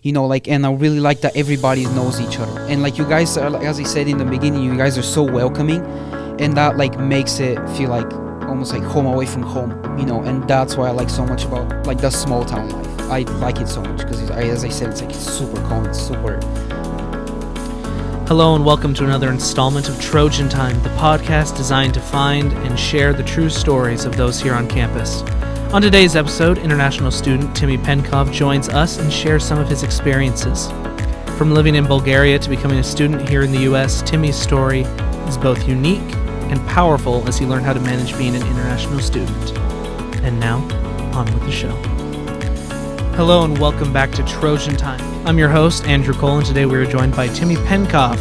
like, and I really like that everybody knows each other, and like you guys are, like, as I said in the beginning, you guys are so welcoming, and that like makes it feel like almost like home away from home, and that's why I like so much about like the small town life. I like it so much because, as I said, it's like super calm, it's super. Hello and welcome to another installment of Trojan Time, the podcast designed to find and share the true stories of those here on campus. On today's episode, international student Timmy Penkov joins us and shares some of his experiences. From living in Bulgaria to becoming a student here in the U.S., Timmy's story is both unique and powerful as he learned how to manage being an international student. And now, on with the show. Hello and welcome back to Trojan Time. I'm your host, Andrew Cole, and today we are joined by Timmy Penkov.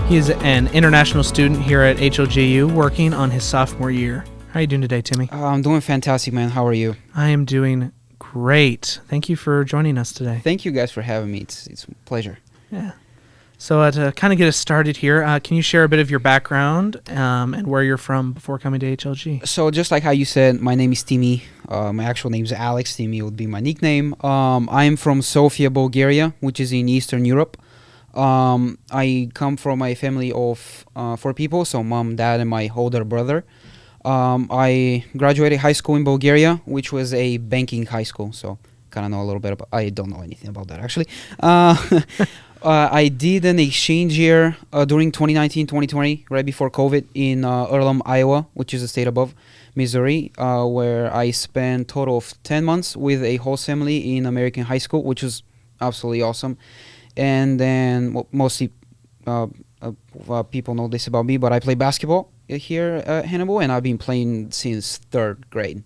He is an international student here at HLJU working on his sophomore year. How are you doing today, Timmy? I'm doing fantastic, man. How are you? I am doing great. Thank you for joining us today. Thank you guys for having me. It's a pleasure. Yeah. So to kind of get us started here, can you share a bit of your background and where you're from before coming to HLG? So just like how you said, my name is Timmy. My actual name is Alex. Timmy would be my nickname. I'm from Sofia, Bulgaria, which is in Eastern Europe. I come from a family of 4 people, so mom, dad, and my older brother. I graduated high school in Bulgaria, which was a banking high school, so kind of know a little bit about. I don't know anything about that, actually. I did an exchange year during 2019-2020, right before COVID, in Earlham, Iowa, which is a state above Missouri, where I spent a total of 10 months with a host family in American high school, which was absolutely awesome. And then mostly people know this about me, but I play basketball here at Hannibal, and I've been playing since 3rd grade.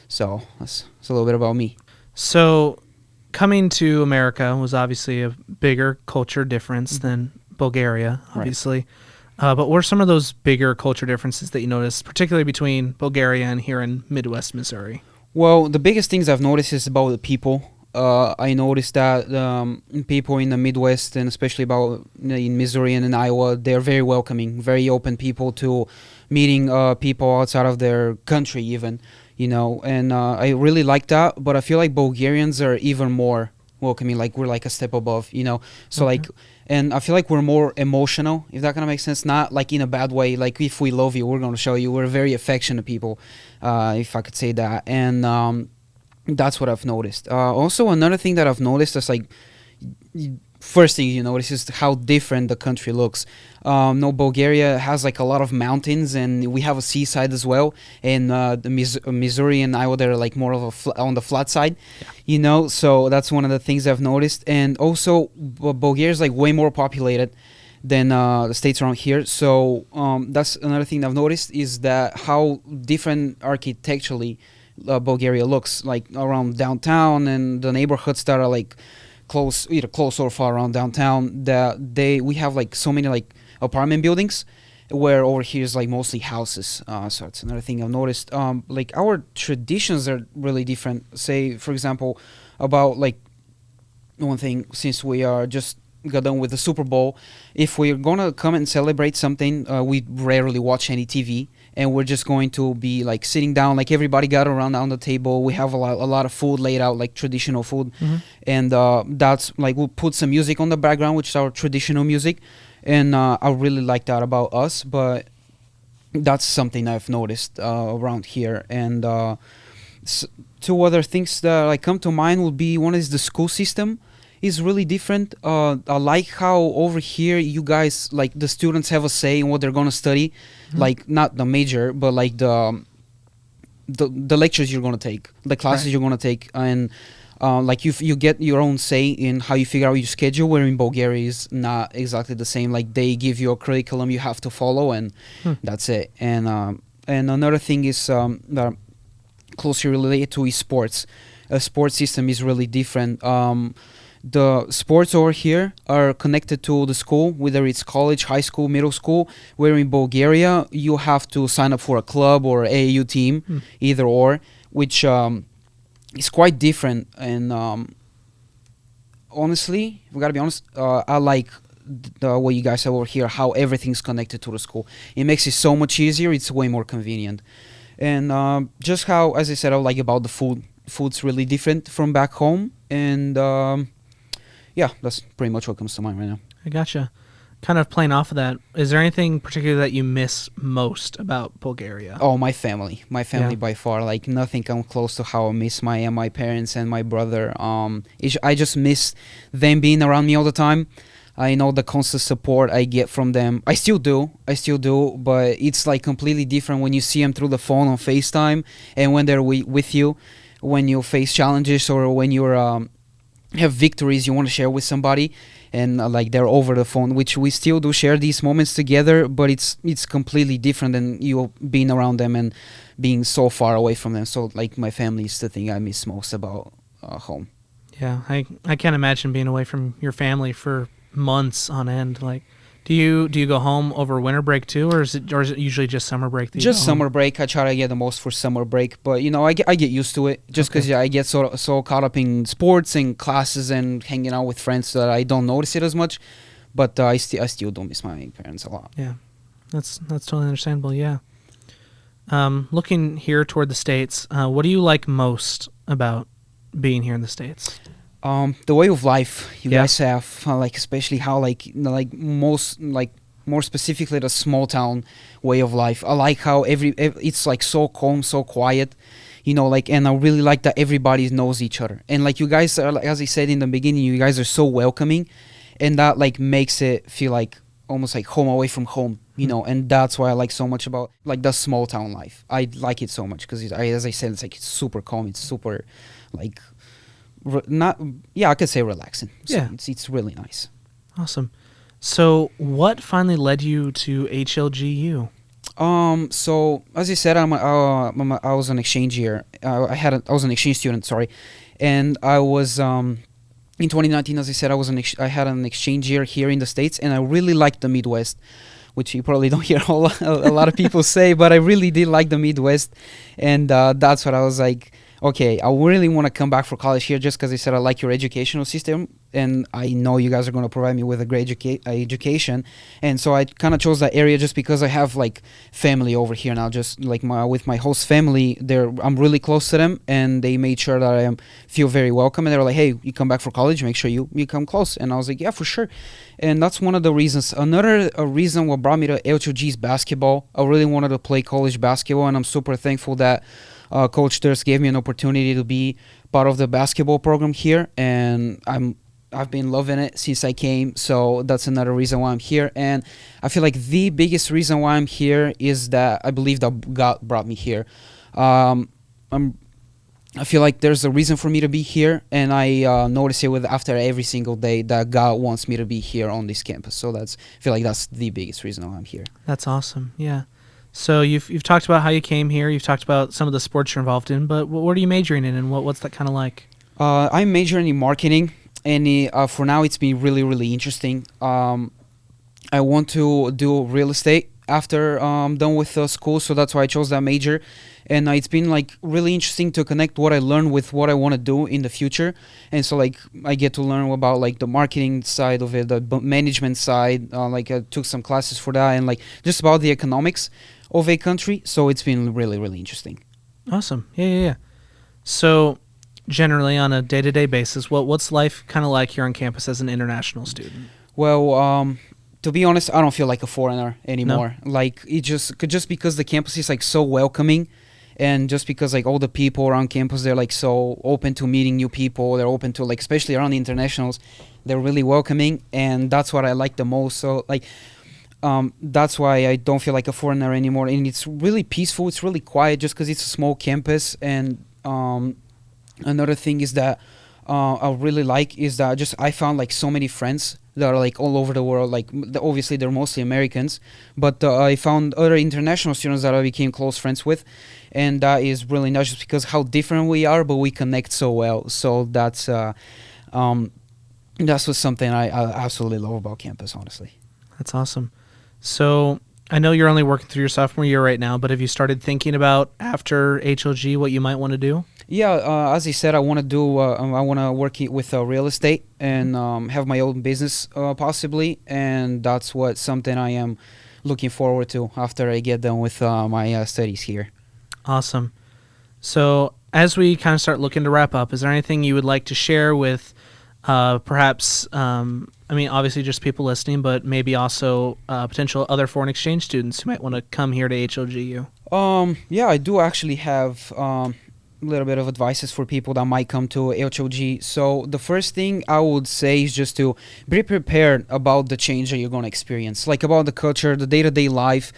So that's a little bit about me. So coming to America was obviously a bigger culture difference than Bulgaria, obviously. Right. But what are some of those bigger culture differences that you noticed, particularly between Bulgaria and here in Midwest Missouri? Well, the biggest things I've noticed is about the people. I noticed that people in the Midwest, and especially about in Missouri and in Iowa, they're very welcoming, very open people to meeting people outside of their country even, and I really like that. But I feel like Bulgarians are even more welcoming, like we're like a step above, so like, and I feel like we're more emotional, if that kind of makes sense, not like in a bad way. Like if we love you, we're going to show you. We're very affectionate people, if I could say that. And that's what I've noticed. Also, another thing that I've noticed is like, first thing you notice is how different the country looks. Bulgaria has like a lot of mountains, and we have a seaside as well. And the Missouri and Iowa, they're like more of on the flat side, So that's one of the things I've noticed. And also, Bulgaria is like way more populated than the states around here. So that's another thing I've noticed, is that how different architecturally Bulgaria looks, like around downtown and the neighborhoods that are like either close or far around downtown. We have like so many like apartment buildings, where over here is like mostly houses. So it's another thing I've noticed. Like our traditions are really different. Say, for example, about like one thing, since we are just got done with the Super Bowl, if we're gonna come and celebrate something, we rarely watch any TV, and we're just going to be like sitting down, like everybody got around on the table. We have a lot of food laid out, like traditional food, and that's like we'll put some music on the background, which is our traditional music, and I really like that about us. But that's something I've noticed around here. And 2 other things that like come to mind would be, one is the school system is really different. I like how over here you guys, like the students have a say in what they're going to study, like not the major, but like the lectures you're going to take, the classes you're going to take, and like you get your own say in how you figure out your schedule, where in Bulgaria is not exactly the same. Like they give you a curriculum you have to follow, and that's it. And another thing is that closely related to is sports. A sports system is really different. The sports over here are connected to the school, whether it's college, high school, middle school, where in Bulgaria you have to sign up for a club or AAU team, either or, which is quite different. And honestly, we gotta be honest, I like the way you guys have over here, how everything's connected to the school. It makes it so much easier. It's way more convenient. And just how, as I said, I like about the food. Food's really different from back home. And Yeah, that's pretty much what comes to mind right now. I gotcha. Kind of playing off of that, is there anything particular that you miss most about Bulgaria? Oh, my family. My family Yeah. by far. Like nothing comes close to how I miss my parents and my brother. I just miss them being around me all the time. I know the constant support I get from them. I still do, but it's like completely different when you see them through the phone on FaceTime and when they're with you, when you face challenges or when you're have victories you want to share with somebody, and like they're over the phone, which we still do share these moments together, but it's completely different than you being around them and being so far away from them. So like my family is the thing I miss most about home. Yeah, I can't imagine being away from your family for months on end. Like, do you go home over winter break too, or is it usually just summer break? That you Just go summer home? break. I try to get the most for summer break, but I get used to it just because Okay. I get so caught up in sports and classes and hanging out with friends that I don't notice it as much. But I still do miss my parents a lot. Yeah, that's totally understandable. Yeah. Looking here toward the States, what do you like most about being here in the States? The way of life you Yeah. guys have, like especially how like most like more specifically the small town way of life. I like how it's like so calm, so quiet, like, and I really like that everybody knows each other. And like you guys are, like, as I said in the beginning, you guys are so welcoming, and that like makes it feel like almost like home away from home. And that's why I like so much about like the small town life. I like it so much because as I said, it's like it's super calm. It's super like not I could say relaxing. So Yeah. it's really nice. Awesome. So, what finally led you to HLGU? So as you said, I was an exchange year. I was an exchange student, sorry, and I was in 2019. As I said, I had an exchange year here in the States, and I really liked the Midwest, which you probably don't hear a lot of people say, but I really did like the Midwest, and that's what I was like. Okay, I really want to come back for college here just because I said I like your educational system, and I know you guys are going to provide me with a great education. And so I kind of chose that area just because I have like family over here now. Just like with my host family, I'm really close to them, and they made sure that I feel very welcome. And they were like, "Hey, you come back for college, make sure you come close." And I was like, "Yeah, for sure." And that's one of the reasons. Another reason what brought me to HOG's basketball. I really wanted to play college basketball, and I'm super thankful that Coach Durst gave me an opportunity to be part of the basketball program here, and I've been loving it since I came. So that's another reason why I'm here. And I feel like the biggest reason why I'm here is that I believe that God brought me here. I feel like there's a reason for me to be here, and I notice it after every single day that God wants me to be here on this campus. So I feel like that's the biggest reason why I'm here. That's awesome. Yeah. So you've talked about how you came here. You've talked about some of the sports you're involved in, but what are you majoring in, and what's that kind of like? I'm majoring in marketing, and for now it's been really, really interesting. I want to do real estate after I'm done with school, so that's why I chose that major. And it's been like really interesting to connect what I learned with what I want to do in the future. And so like I get to learn about like the marketing side of it, the management side. Like I took some classes for that, and like just about the economics of a country. So it's been really, really interesting. Awesome. Yeah. So generally on a day-to-day basis, what's life kind of like here on campus as an international student? Well, to be honest, I don't feel like a foreigner anymore. No? Like it just because the campus is like so welcoming, and just because like all the people around campus, they're like so open to meeting new people. They're open to like, especially around the internationals, they're really welcoming, and that's what I like the most. So like that's why I don't feel like a foreigner anymore. And it's really peaceful. It's really quiet just because it's a small campus. And another thing is that I really like is that I found like so many friends that are like all over the world. Like obviously they're mostly Americans, but I found other international students that I became close friends with, and that is really not just because how different we are, but we connect so well. So that's what's something I absolutely love about campus, honestly. That's awesome. So I know you're only working through your sophomore year right now, but have you started thinking about after HLG what you might want to do? Yeah, as I said, I want to work with real estate and have my own business possibly, and that's something I am looking forward to after I get done with my studies here. Awesome. So as we kind of start looking to wrap up, is there anything you would like to share with perhaps, I mean, obviously just people listening, but maybe also potential other foreign exchange students who might want to come here to HLGU? Yeah, I do actually have a little bit of advices for people that might come to HLG. So the first thing I would say is just to be prepared about the change that you're going to experience, like about the culture, the day-to-day life,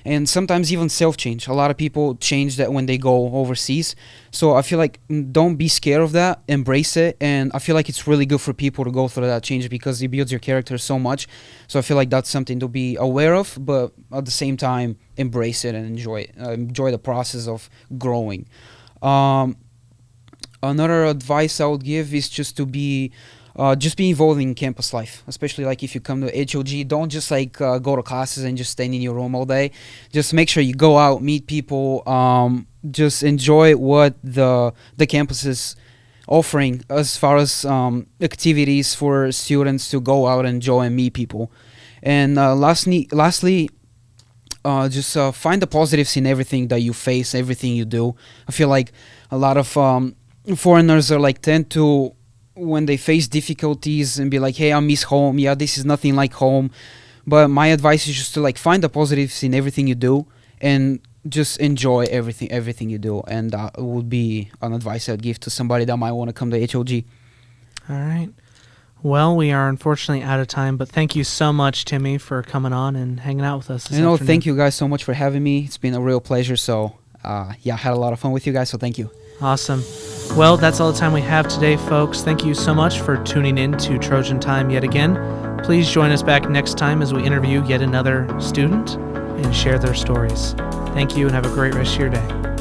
and sometimes even self-change. A lot of people change that when they go overseas. So I feel like don't be scared of that, embrace it. And I feel like it's really good for people to go through that change because it builds your character so much. So I feel like that's something to be aware of, but at the same time, embrace it and enjoy the process of growing. Another advice I would give is just to be involved in campus life, especially like if you come to HOG. Don't just like go to classes and just stay in your room all day. Just make sure you go out, meet people, just enjoy what the campus is offering as far as activities for students to go out and enjoy and meet people. And lastly, just find the positives in everything that you face, everything you do. I feel like a lot of foreigners are like tend to, when they face difficulties and be like, hey, I miss home. Yeah, this is nothing like home. But my advice is just to like find the positives in everything you do and just enjoy everything you do. And that would be an advice I'd give to somebody that might want to come to HOG. All right. Well, we are unfortunately out of time, but thank you so much, Timmy, for coming on and hanging out with us this afternoon. Thank you guys so much for having me. It's been a real pleasure. So, yeah, I had a lot of fun with you guys, so thank you. Awesome. Well, that's all the time we have today, folks. Thank you so much for tuning in to Trojan Time yet again. Please join us back next time as we interview yet another student and share their stories. Thank you and have a great rest of your day.